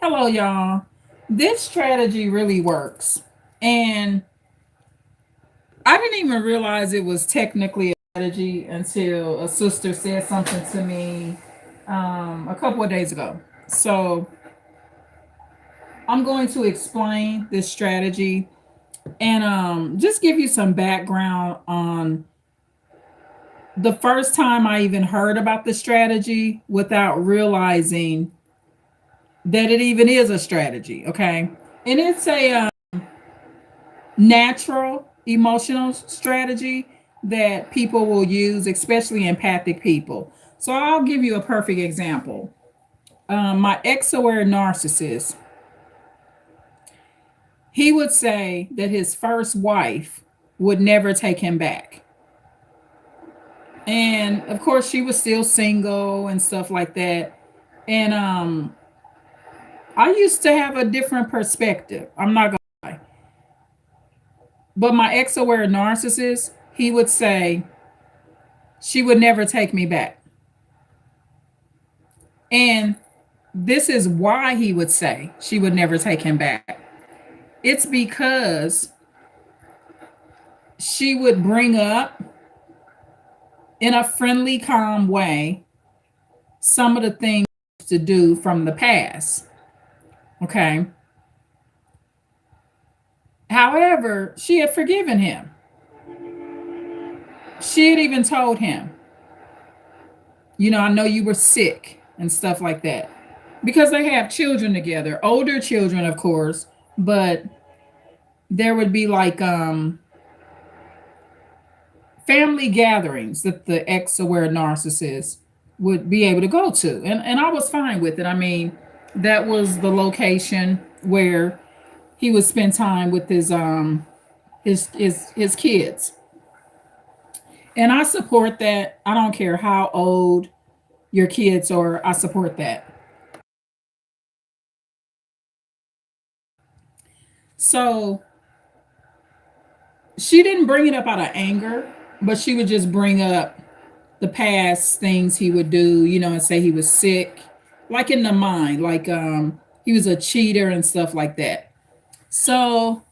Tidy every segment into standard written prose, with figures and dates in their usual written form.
Hello, y'all. This strategy really works. And I didn't even realize it was technically a strategy until a sister said something to me a couple of days ago. So I'm going to explain this strategy and just give you some background on the first time I even heard about the strategy without realizing that it even is a strategy. Okay. And it's a natural emotional strategy that people will use, especially empathic people. So I'll give you a perfect example. My ex aware narcissist, he would say that his first wife would never take him back. And of course, she was still single and stuff like that. And I used to have a different perspective. I'm not going to lie. But my ex aware narcissist, he would say, she would never take me back. And this is why he would say she would never take him back. It's because she would bring up in a friendly, calm way some of the things to do from the past. Okay. However, she had forgiven him. She had even told him, I know you were sick and stuff like that. Because they have children together, older children, of course, but there would be like family gatherings that the ex aware narcissist would be able to go to. And I was fine with it. I mean, that was the location where he would spend time with his kids. And I support that. I don't care how old your kids are, I support that. So she didn't bring it up out of anger, but she would just bring up the past things he would do, and say he was sick, like in the mind, like he was a cheater and stuff like that. So,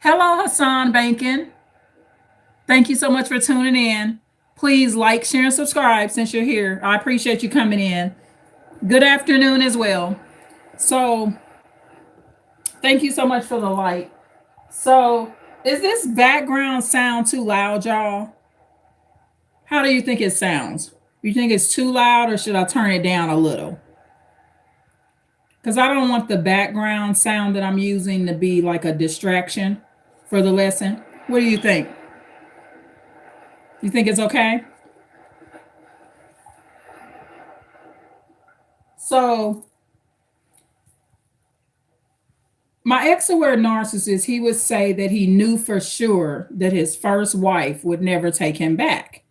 hello Hassan Bankin. Thank you so much for tuning in. Please like, share, and subscribe since you're here. I appreciate you coming in. Good afternoon as well. So, thank you so much for the like. So, is this background sound too loud, y'all? How do you think it sounds? You think it's too loud or should I turn it down a little? Because I don't want the background sound that I'm using to be like a distraction for the lesson. What do you think? You think it's okay? So, my ex aware narcissist, he would say that he knew for sure that his first wife would never take him back.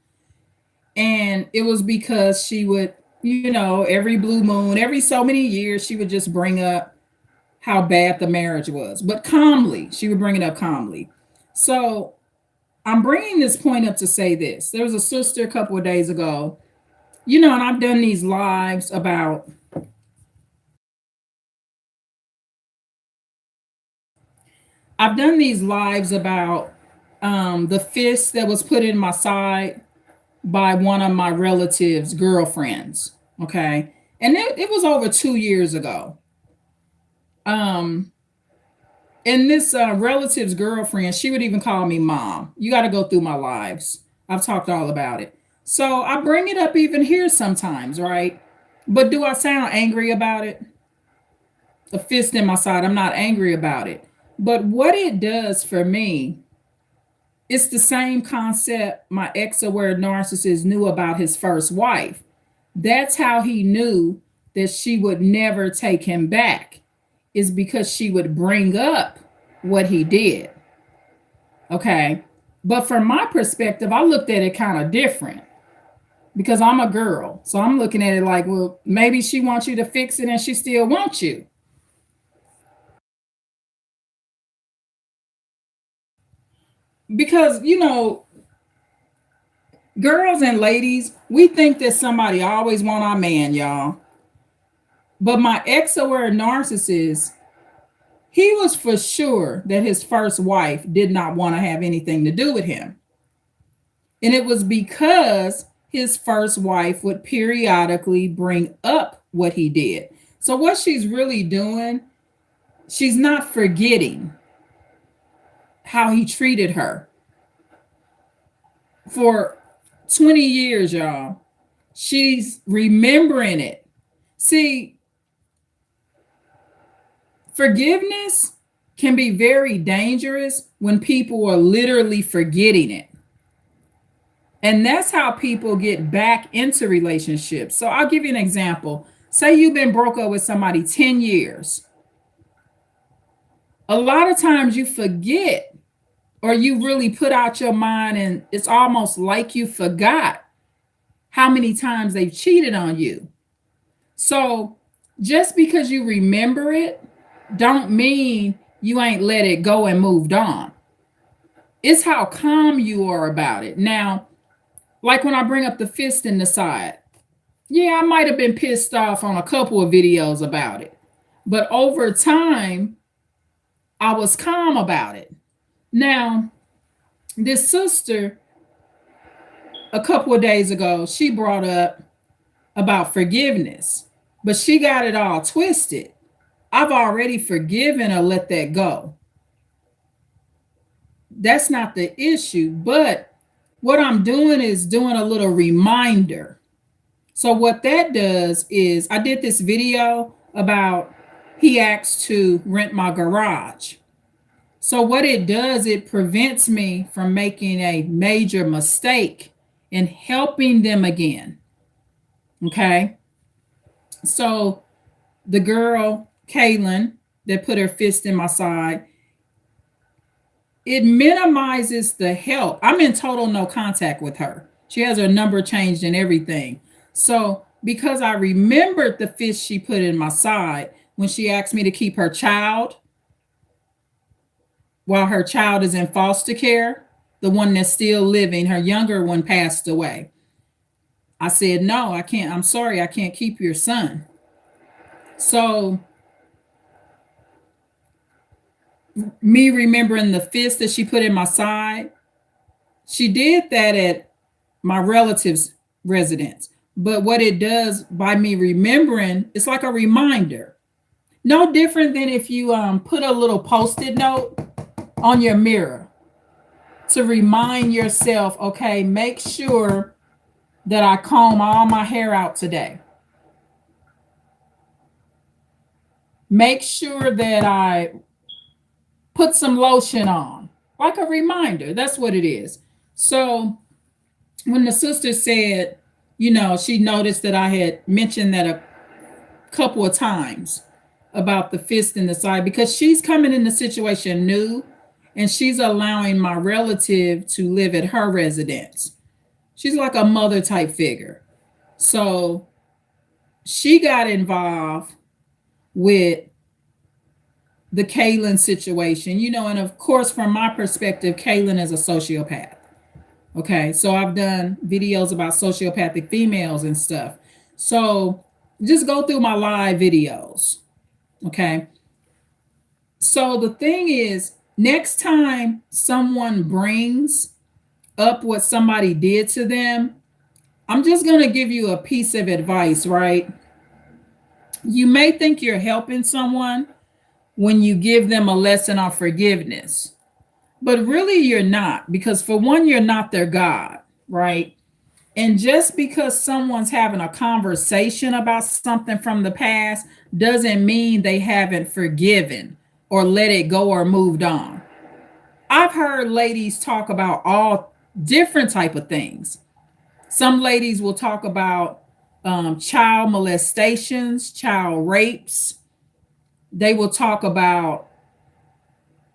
And it was because she would, every blue moon, every so many years, she would just bring up how bad the marriage was, but calmly. She would bring it up calmly. So I'm bringing this point up to say this. There was a sister a couple of days ago, and I've done these lives about the fist that was put in my side by one of my relatives' girlfriends. Okay. And it was over 2 years ago. Um, and this relative's girlfriend, she would even call me mom. You got to go through my lives. I've talked all about it. So I bring it up even here sometimes, right? But do I sound angry about it? A fist in my side. I'm not angry about it. But what it does for me, it's the same concept my ex aware narcissist knew about his first wife. That's how he knew that she would never take him back, is because she would bring up what he did. Okay. But from my perspective, I looked at it kind of different because I'm a girl. So I'm looking at it like, well, maybe she wants you to fix it and she still wants you. Because, girls and ladies, we think that somebody always want our man, y'all. But my ex-aware narcissist, he was for sure that his first wife did not want to have anything to do with him. And it was because his first wife would periodically bring up what he did. So, what she's really doing, she's not forgetting how he treated her for 20 years, y'all. She's remembering it. See, forgiveness can be very dangerous when people are literally forgetting it. And that's how people get back into relationships. So I'll give you an example. Say you've been broke up with somebody 10 years. A lot of times you forget, or you really put out your mind, and it's almost like you forgot how many times they've cheated on you. So just because you remember it, don't mean you ain't let it go and moved on. It's how calm you are about it. Now, like when I bring up the fist in the side, yeah, I might have been pissed off on a couple of videos about it. But over time, I was calm about it. Now, this sister, a couple of days ago, she brought up about forgiveness, but she got it all twisted. I've already forgiven or let that go. That's not the issue. But what I'm doing is doing a little reminder. So what that does is, I did this video about he asked to rent my garage. So what it does, it prevents me from making a major mistake in helping them again. Okay. So the girl, Kaylin, that put her fist in my side, it minimizes the help. I'm in total no contact with her. She has her number changed and everything. So because I remembered the fist she put in my side when she asked me to keep her child while her child is in foster care, the one that's still living, her younger one passed away. I said, no, I can't. I'm sorry, I can't keep your son. So me remembering the fist that she put in my side, she did that at my relative's residence. But what it does by me remembering, it's like a reminder. No different than if you put a little post-it note on your mirror to remind yourself, okay, make sure that I comb all my hair out today. Make sure that I put some lotion on, like a reminder. That's what it is. So when the sister said, she noticed that I had mentioned that a couple of times about the fist in the side, because she's coming in the situation new and she's allowing my relative to live at her residence. She's like a mother type figure. So she got involved with the Kaylin situation, and of course, from my perspective, Kaylin is a sociopath. Okay, so I've done videos about sociopathic females and stuff. So just go through my live videos. Okay. So the thing is, next time someone brings up what somebody did to them, I'm just going to give you a piece of advice, right? You may think you're helping someone when you give them a lesson on forgiveness, but really you're not, because for one, you're not their God, right? And just because someone's having a conversation about something from the past doesn't mean they haven't forgiven or let it go or moved on. I've heard ladies talk about all different type of things. Some ladies will talk about child molestations, child rapes. They will talk about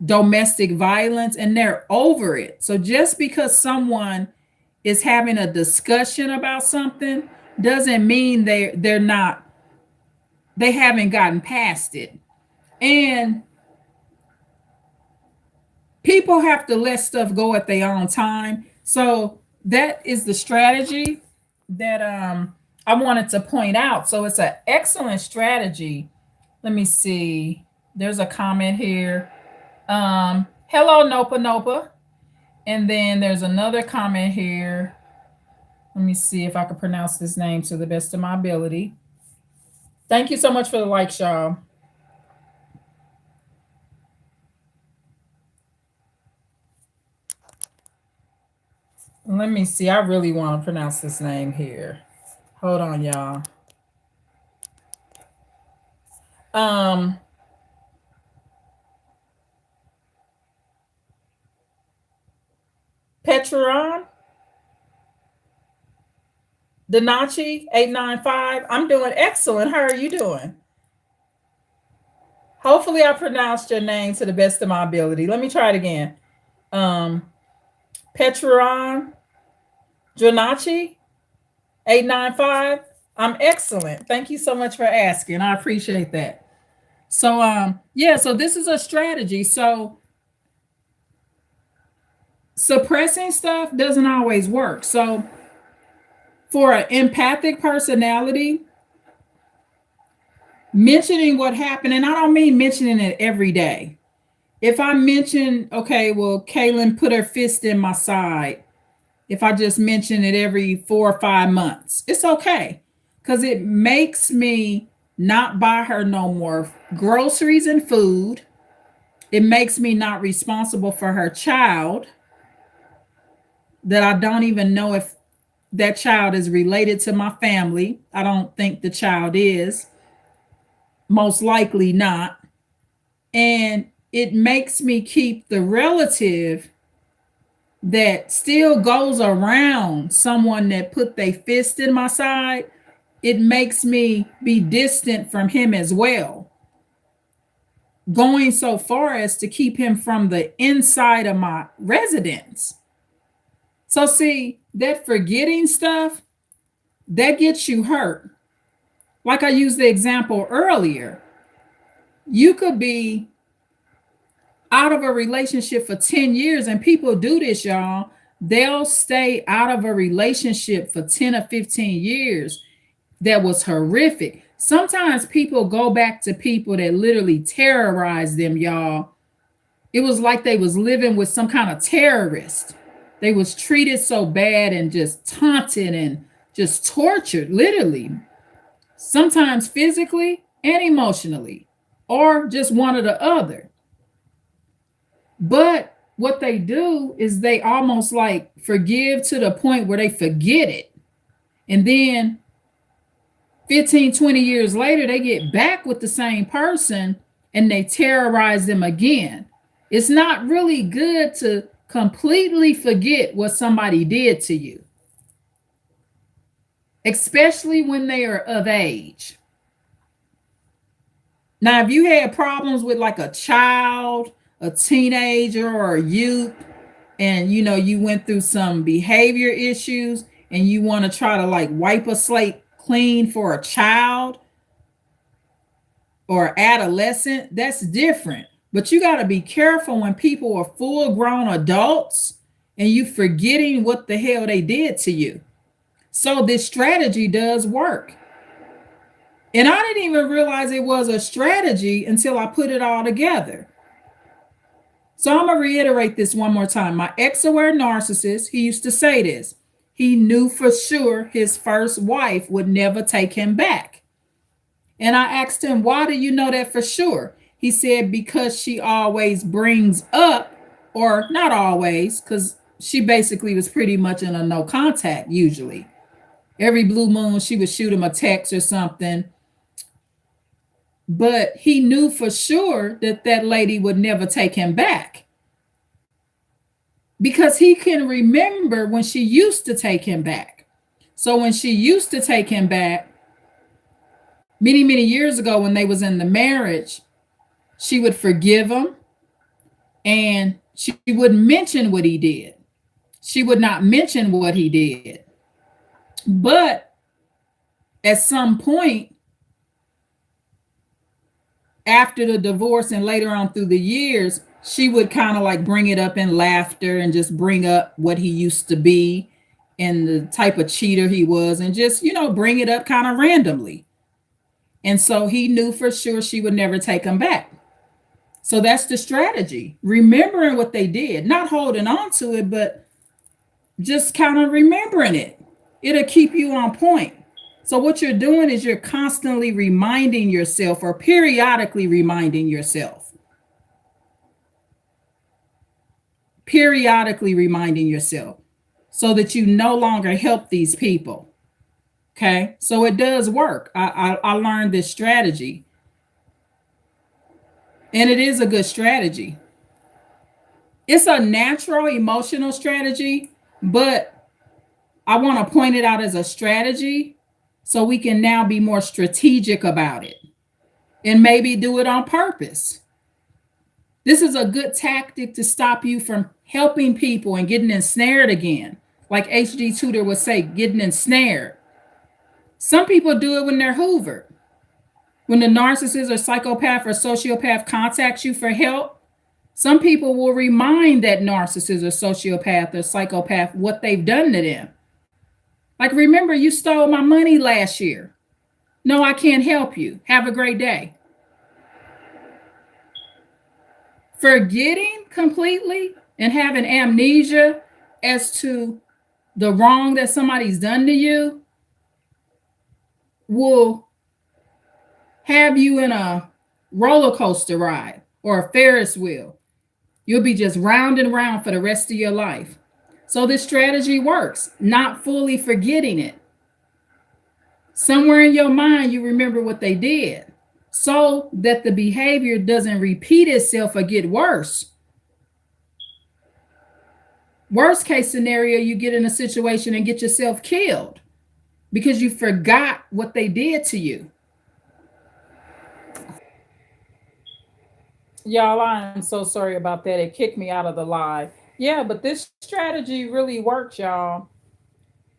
domestic violence, and they're over it. So just because someone is having a discussion about something doesn't mean they haven't gotten past it. And people have to let stuff go at their own time. So that is the strategy that I wanted to point out. So it's an excellent strategy. Let me see. There's a comment here. Hello, Nopa Nopa. And then there's another comment here. Let me see if I can pronounce this name to the best of my ability. Thank you so much for the like, y'all. Let me see. I really want to pronounce this name here. Hold on, y'all. Um, Petron Donachi 895. I'm doing excellent. How are you doing? Hopefully, I pronounced your name to the best of my ability. Let me try it again. Um, Petron Donachi 895. I'm excellent. Thank you so much for asking. I appreciate that. So yeah, so this is a strategy. So suppressing stuff doesn't always work. So for an empathic personality, mentioning what happened, and I don't mean mentioning it every day. If I mention, okay, well, Kaylin put her fist in my side, if I just mention it every 4 or 5 months, it's okay. Because it makes me not buy her no more groceries and food. It makes me not responsible for her child that I don't even know if that child is related to my family. I don't think the child is. Most likely not. And it makes me keep the relative that still goes around someone that put their fist in my side. It makes me be distant from him as well, going so far as to keep him from the inside of my residence. So see, that forgetting stuff, that gets you hurt. Like I used the example earlier, you could be out of a relationship for 10 years, and people do this, y'all. They'll stay out of a relationship for 10 or 15 years that was horrific. Sometimes people go back to people that literally terrorized them, y'all. It was like they was living with some kind of terrorist. They was treated so bad and just taunted and just tortured, literally. Sometimes physically and emotionally, or just one or the other. But what they do is they almost like forgive to the point where they forget it. And then 15, 20 years later, they get back with the same person and they terrorize them again. It's not really good to completely forget what somebody did to you, especially when they are of age. Now, if you had problems with like a child, a teenager, or a youth, and you went through some behavior issues and you want to try to like wipe a slate clean for a child or adolescent, that's different. But you got to be careful when people are full grown adults and you forgetting what the hell they did to you. So this strategy does work. And I didn't even realize it was a strategy until I put it all together. So I'm going to reiterate this one more time. My ex-aware narcissist, he used to say this. He knew for sure his first wife would never take him back. And I asked him, why do you know that for sure? He said, because she always brings up, or not always, because she basically was pretty much in a no contact usually. Every blue moon, she would shoot him a text or something. But he knew for sure that that lady would never take him back, because he can remember when she used to take him back. So when she used to take him back, many, many years ago when they was in the marriage, she would forgive him and she wouldn't mention what he did. She would not mention what he did. But at some point, after the divorce and later on through the years, she would kind of like bring it up in laughter and just bring up what he used to be. and the type of cheater he was, and just, bring it up kind of randomly. And so he knew for sure she would never take him back. So that's the strategy. Remembering what they did, not holding on to it, but just kind of remembering it. It'll keep you on point. So what you're doing is you're constantly reminding yourself, or periodically reminding yourself. Periodically reminding yourself so that you no longer help these people. Okay. So it does work. I learned this strategy, and it is a good strategy. It's a natural emotional strategy, but I want to point it out as a strategy so we can now be more strategic about it and maybe do it on purpose. This is a good tactic to stop you from helping people and getting ensnared again. Like HD Tutor would say, getting ensnared. Some people do it when they're hoovered. When the narcissist or psychopath or sociopath contacts you for help, some people will remind that narcissist or sociopath or psychopath what they've done to them. Like, remember, you stole my money last year. No, I can't help you. Have a great day. Forgetting completely and having amnesia as to the wrong that somebody's done to you will have you in a roller coaster ride or a Ferris wheel. You'll be just round and round for the rest of your life. So this strategy works, not fully forgetting it. Somewhere in your mind, you remember what they did so that the behavior doesn't repeat itself or get worse. Worst case scenario, you get in a situation and get yourself killed because you forgot what they did to you. Y'all, I'm so sorry about that. It kicked me out of the live. Yeah, but this strategy really works, y'all.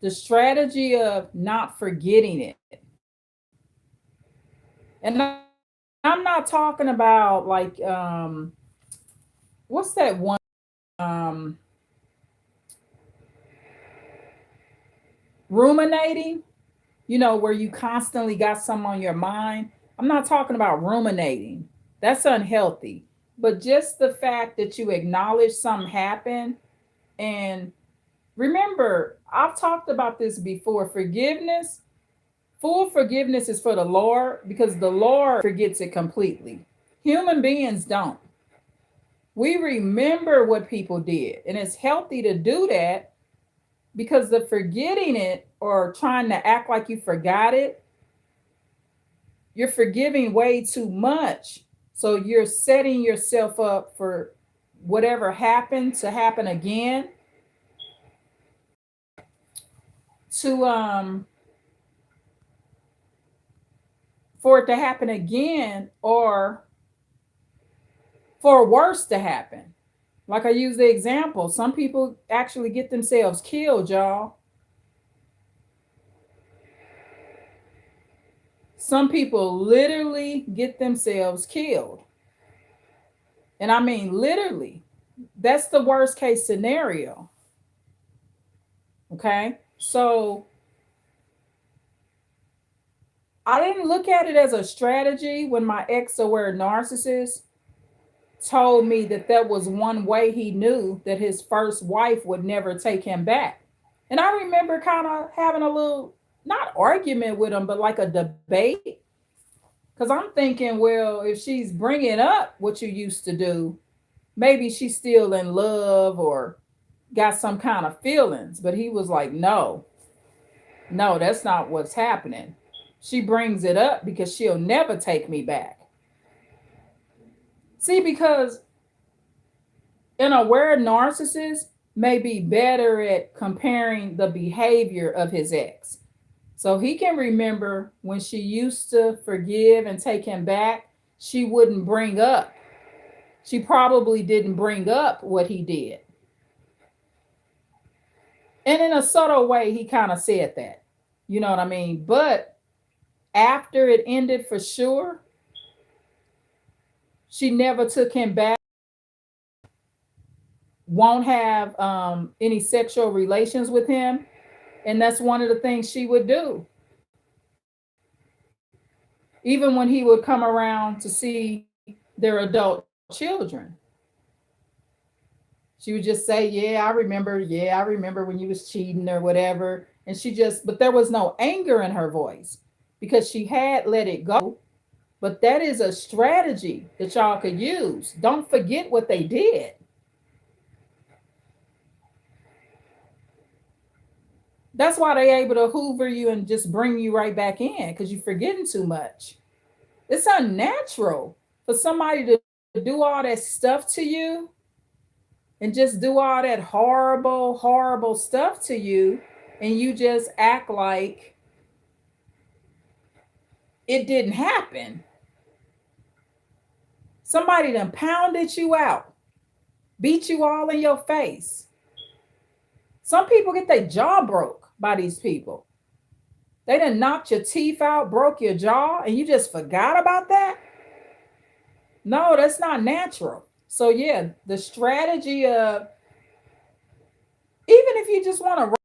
The strategy of not forgetting it. And I'm not talking about like what's that one um ruminating, where you constantly got something on your mind. I'm not talking about ruminating. That's unhealthy. But just the fact that you acknowledge something happened, and remember, I've talked about this before. Forgiveness, full forgiveness is for the Lord because the Lord forgets it completely. Human beings don't. We remember what people did, and it's healthy to do that because the forgetting it or trying to act like you forgot it, you're forgiving way too much. So you're setting yourself up for whatever happened to happen again, to for it to happen again, or for worse to happen. Like I use the example, some people actually get themselves killed, y'all. Some people literally get themselves killed. And I mean, literally, that's the worst case scenario. Okay. So I didn't look at it as a strategy when my ex aware narcissist told me that that was one way he knew that his first wife would never take him back. And I remember kind of having a little, not argument with him, but like a debate. Because I'm thinking, well, if she's bringing up what you used to do, maybe she's still in love or got some kind of feelings. But he was like, no, no, that's not what's happening. She brings it up because she'll never take me back. See, because an aware narcissist may be better at comparing the behavior of his ex. So he can remember when she used to forgive and take him back, she wouldn't bring up. She probably didn't bring up what he did. And in a subtle way, he kind of said that. You know what I mean? But after it ended for sure, she never took him back, won't have any sexual relations with him. And that's one of the things she would do. Even when he would come around to see their adult children, she would just say, "Yeah, I remember. Yeah, I remember when you was cheating or whatever." And she just, but there was no anger in her voice because she had let it go. But that is a strategy that y'all could use. Don't forget what they did. That's why they able to hoover you and just bring you right back in because you're forgetting too much. It's unnatural for somebody to do all that stuff to you and just do all that horrible, horrible stuff to you, and you just act like it didn't happen. Somebody done pounded you out, beat you all in your face. Some people get their jaw broke by these people. They done knocked your teeth out, broke your jaw, and you just forgot about that? No, that's not natural. So yeah, the strategy of, even if you just want to write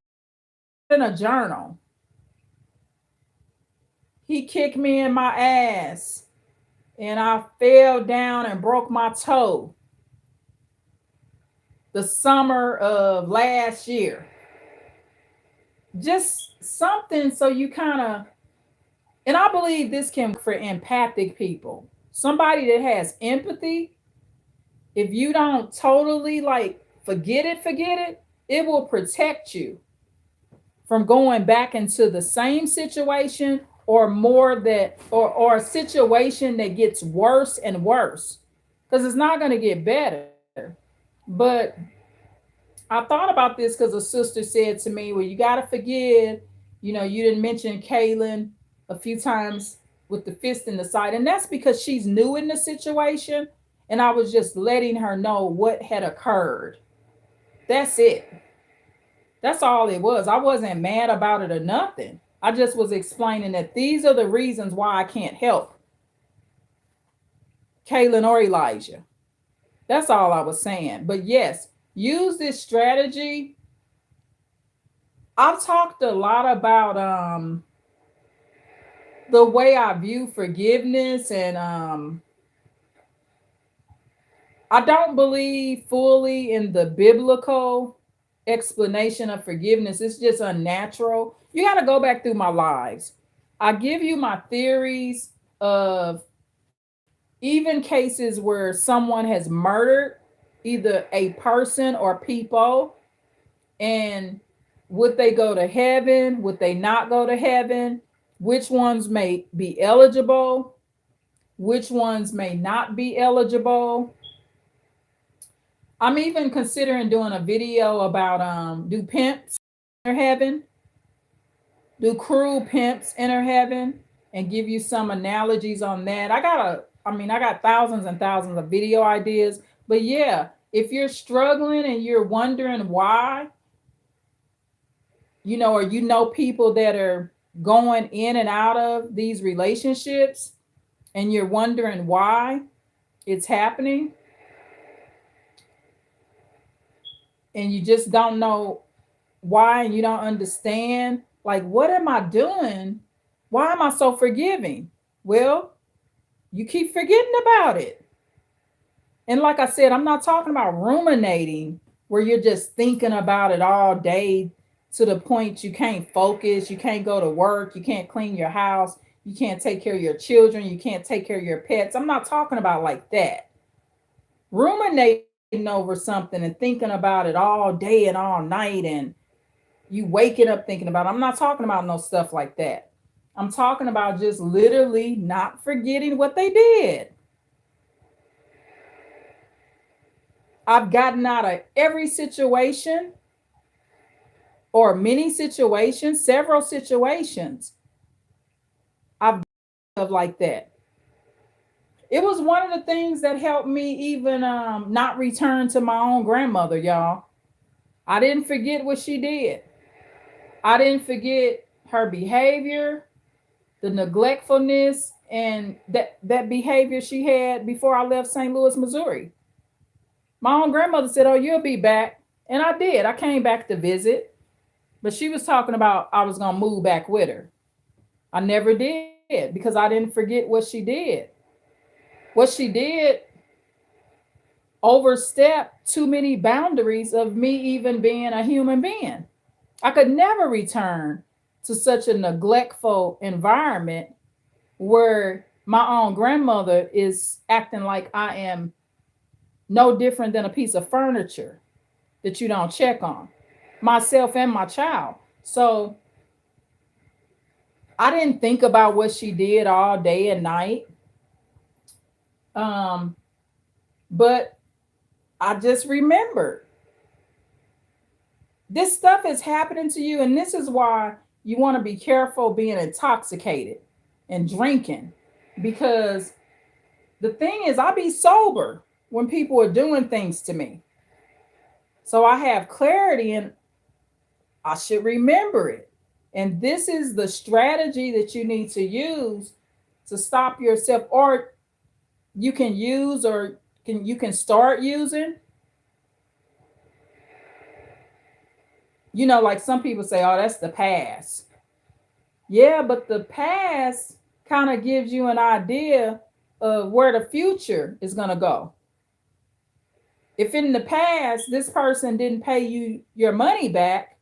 in a journal, he kicked me in my ass and I fell down and broke my toe the summer of last year. Just something so you kind of, and I believe this can work for empathic people. Somebody that has empathy, if you don't totally like forget it, it will protect you from going back into the same situation or more that or a situation that gets worse and worse, because it's not going to get better. But I thought about this because a sister said to me, well, you got to forgive. You know, you didn't mention Kaylin a few times with the fist in the side. And that's because she's new in the situation. And I was just letting her know what had occurred. That's it. That's all it was. I wasn't mad about it or nothing. I just was explaining that these are the reasons why I can't help Kaylin or Elijah. That's all I was saying. But yes, use this strategy. I've talked a lot about the way I view forgiveness, and I don't believe fully in the biblical explanation of forgiveness. It's just unnatural. You got to go back through my lives. I give you my theories of even cases where someone has murdered either a person or people, and would they go to heaven? Would they not go to heaven? Which ones may be eligible? Which ones may not be eligible? I'm even considering doing a video about do pimps enter heaven? Do cruel pimps enter heaven? And give you some analogies on that. I got thousands and thousands of video ideas. But yeah, if you're struggling and you're wondering why, or people that are going in and out of these relationships and you're wondering why it's happening, and you just don't know why, and you don't understand, like, what am I doing? Why am I so forgiving? Well, you keep forgetting about it. And like I said, I'm not talking about ruminating where you're just thinking about it all day to the point you can't focus, you can't go to work, you can't clean your house, you can't take care of your children, you can't take care of your pets. I'm not talking about like that. Ruminating over something and thinking about it all day and all night, and you waking up thinking about it. I'm not talking about no stuff like that. I'm talking about just literally not forgetting what they did. I've gotten out of every situation or many situations, several situations. I've of like that. It was one of the things that helped me even not return to my own grandmother, y'all. I didn't forget what she did. I didn't forget her behavior, the neglectfulness, and that behavior she had before I left St. Louis, Missouri. My own grandmother said, "Oh, you'll be back." And I did. I came back to visit. But she was talking about I was gonna move back with her. I never did because I didn't forget what she did. What she did overstepped too many boundaries of me even being a human being. I could never return to such a neglectful environment where my own grandmother is acting like I am no different than a piece of furniture that you don't check on, myself and my child. So I didn't think about what she did all day and night. Um, but I just remembered this stuff is happening to you. And this is why you want to be careful being intoxicated and drinking. Because the thing is, I be sober when people are doing things to me. So I have clarity and I should remember it. And this is the strategy that you need to use to stop yourself, or you can use, or you can start using. You know, like some people say, oh, that's the past. Yeah, but the past kind of gives you an idea of where the future is going to go. If in the past this person didn't pay you your money back,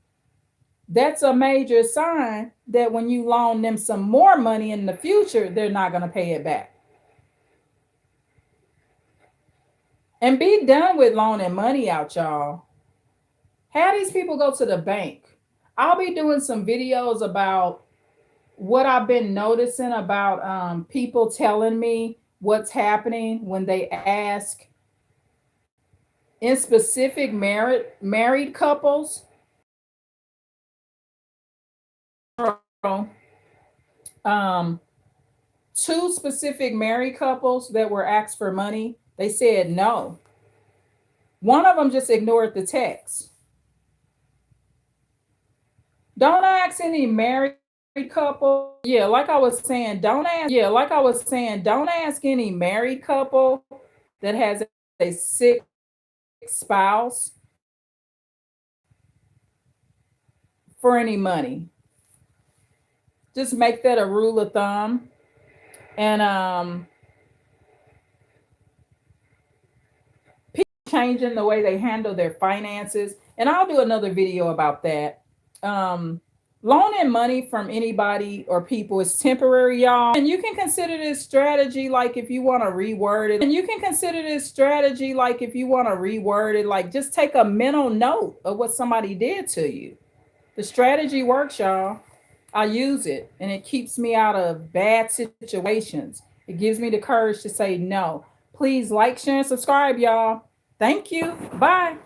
that's a major sign that when you loan them some more money in the future, they're not going to pay it back. And be done with loaning money out, y'all. Have these people go to the bank. I'll be doing some videos about what I've been noticing about people telling me what's happening when they ask, in specific married couples. Um, two specific married couples that were asked for money, they said no. One of them just ignored the text. Don't ask any married couple. Yeah, like I was saying, don't ask any married couple that has a sick spouse for any money. Just make that a rule of thumb. And people changing the way they handle their finances. And I'll do another video about that. Loaning money from anybody or people is temporary, y'all. And you can consider this strategy like if you want to reword it. Like just take a mental note of what somebody did to you. The strategy works, y'all. I use it and it keeps me out of bad situations. It gives me the courage to say no. Please like, share, and subscribe, y'all. Thank you. Bye.